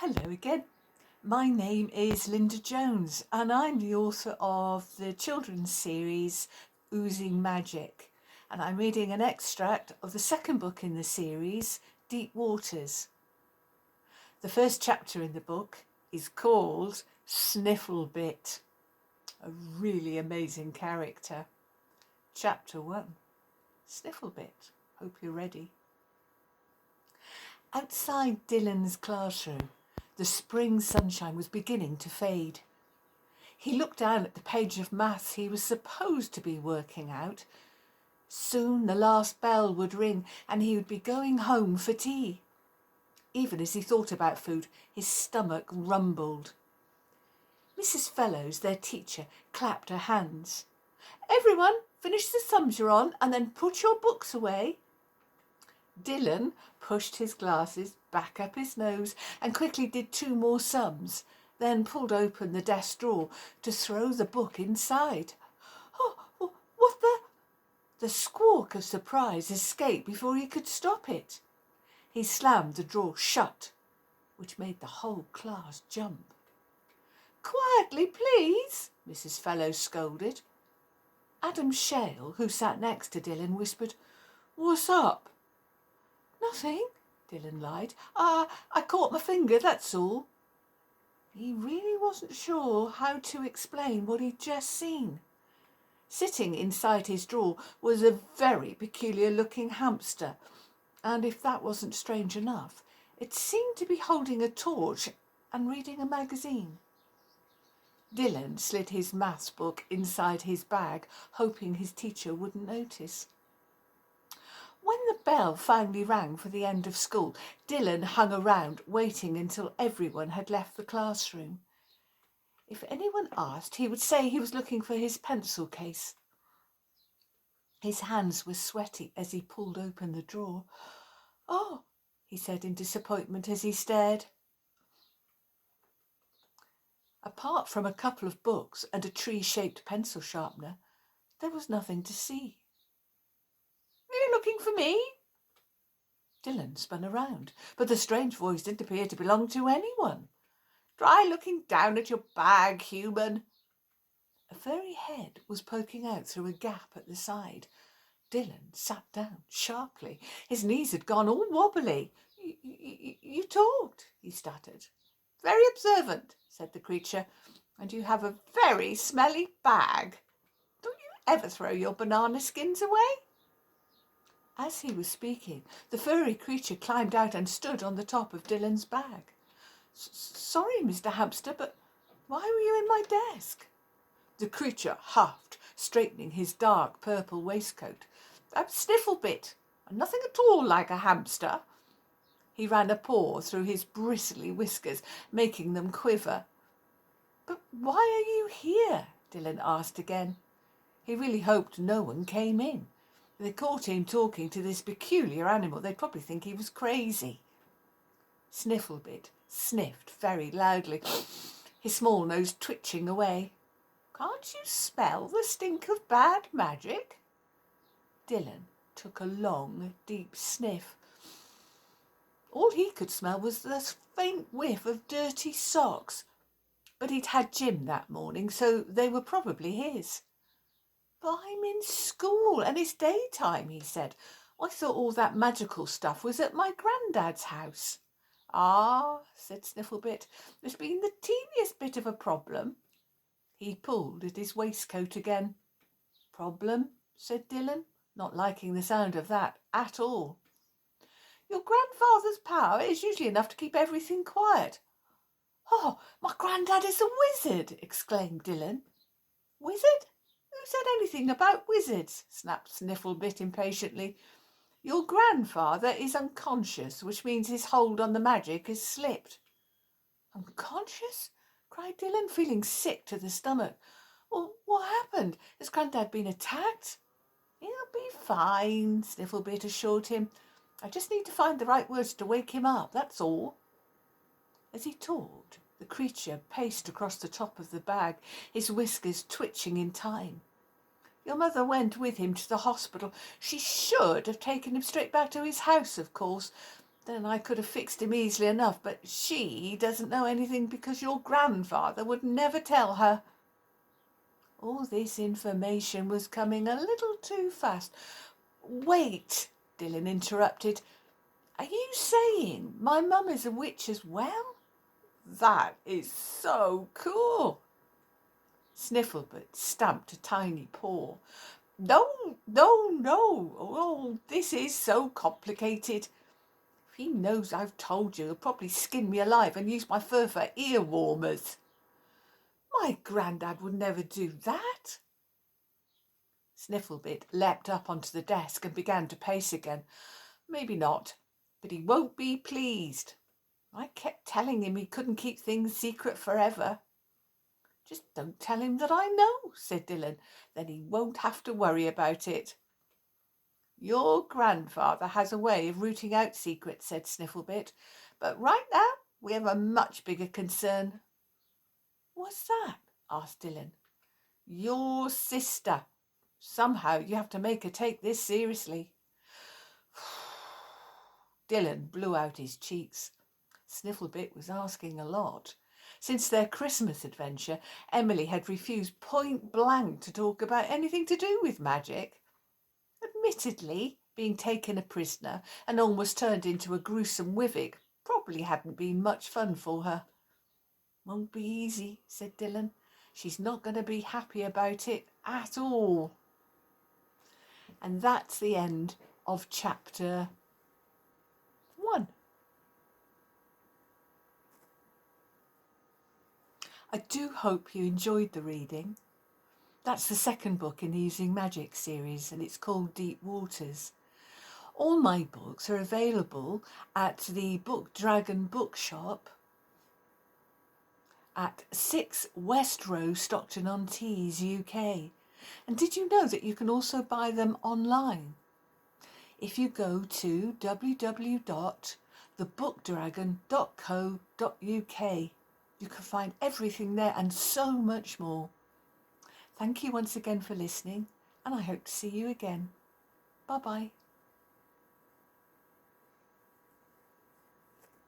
Hello again. My name is Linda Jones and I'm the author of the children's series Oozing Magic, and I'm reading an extract of the second book in the series, Deep Waters. The first chapter in the book is called Snifflebit, a really amazing character. Chapter 1, Snifflebit. Hope you're ready. Outside Dylan's classroom, the spring sunshine was beginning to fade. He looked down at the page of maths he was supposed to be working out. Soon the last bell would ring and he would be going home for tea. Even as he thought about food, his stomach rumbled. Mrs. Fellows, their teacher, clapped her hands. "Everyone, finish the sums you're on and then put your books away." Dylan pushed his glasses back up his nose and quickly did 2 more sums, then pulled open the desk drawer to throw the book inside. "Oh, what the—" The squawk of surprise escaped before he could stop it. He slammed the drawer shut, which made the whole class jump. "Quietly, please," Mrs. Fellows scolded. Adam Shale, who sat next to Dylan, whispered, "What's up?" "Nothing," Dylan lied. I caught my finger, that's all." He really wasn't sure how to explain what he'd just seen. Sitting inside his drawer was a very peculiar-looking hamster, and if that wasn't strange enough, it seemed to be holding a torch and reading a magazine. Dylan slid his maths book inside his bag, hoping his teacher wouldn't notice. When the bell finally rang for the end of school, Dylan hung around, waiting until everyone had left the classroom. If anyone asked, he would say he was looking for his pencil case. His hands were sweaty as he pulled open the drawer. "Oh," he said in disappointment as he stared. Apart from a couple of books and a tree-shaped pencil sharpener, there was nothing to see. "Are you looking for me?" Dylan spun around, but the strange voice didn't appear to belong to anyone. "Try looking down at your bag, human." A furry head was poking out through a gap at the side. Dylan sat down sharply. His knees had gone all wobbly. You talked," he stuttered. "Very observant," said the creature. "And you have a very smelly bag. Don't you ever throw your banana skins away?" As he was speaking, the furry creature climbed out and stood on the top of Dylan's bag. "Sorry, Mr. Hamster, but why were you in my desk?" The creature huffed, straightening his dark purple waistcoat. "I'm Snifflebit, and nothing at all like a hamster." He ran a paw through his bristly whiskers, making them quiver. "But why are you here?" Dylan asked again. He really hoped no one came in. If they caught him talking to this peculiar animal, they'd probably think he was crazy. Snifflebit sniffed very loudly, his small nose twitching away. "Can't you smell the stink of bad magic?" Dylan took a long, deep sniff. All he could smell was the faint whiff of dirty socks, but he'd had gym that morning, so they were probably his. "But I'm in school and it's daytime," he said. "I thought all that magical stuff was at my granddad's house." "Ah," said Snifflebit, "there's been the teeniest bit of a problem." He pulled at his waistcoat again. "Problem?" said Dylan, not liking the sound of that at all. "Your grandfather's power is usually enough to keep everything quiet." "Oh, my granddad is a wizard!" exclaimed Dylan. "Wizard? Who said anything about wizards?" snapped Snifflebit impatiently. "Your grandfather is unconscious, which means his hold on the magic has slipped." "Unconscious?" cried Dylan, feeling sick to the stomach. "Well, what happened? Has Grandad been attacked?" "He'll be fine," Snifflebit assured him. "I just need to find the right words to wake him up, that's all." As he talked, the creature paced across the top of the bag, his whiskers twitching in time. "Your mother went with him to the hospital. She should have taken him straight back to his house, of course. Then I could have fixed him easily enough, but she doesn't know anything because your grandfather would never tell her. All this information was coming a little too fast. Wait, Dylan interrupted. Are you saying my mum is a witch as well? That is so cool. Snifflebit stamped a tiny paw. No, no, no. Oh, this is so complicated. If he knows I've told you, he'll probably skin me alive and use my fur for ear warmers. My grandad would never do that. Snifflebit leapt up onto the desk and began to pace again. Maybe not, but he won't be pleased. I kept telling him he couldn't keep things secret forever. Just don't tell him that I know, said Dylan. Then he won't have to worry about it. Your grandfather has a way of rooting out secrets, said Snifflebit. But right now we have a much bigger concern. What's that? Asked Dylan. Your sister. Somehow you have to make her take this seriously. Dylan blew out his cheeks. Snifflebit was asking a lot. Since their Christmas adventure, Emily had refused point blank to talk about anything to do with magic. Admittedly, being taken a prisoner and almost turned into a gruesome Wivik probably hadn't been much fun for her. Won't be easy, said Dylan. She's not going to be happy about it at all. And that's the end of chapter 1. I do hope you enjoyed the reading. That's the second book in the Using Magic series, and it's called Deep Waters. All my books are available at the Book Dragon bookshop at 6 West Row, Stockton-on-Tees, UK. And did you know that you can also buy them online? If you go to www.thebookdragon.co.uk, you can find everything there and so much more. Thank you once again for listening, and I hope to see you again. Bye-bye.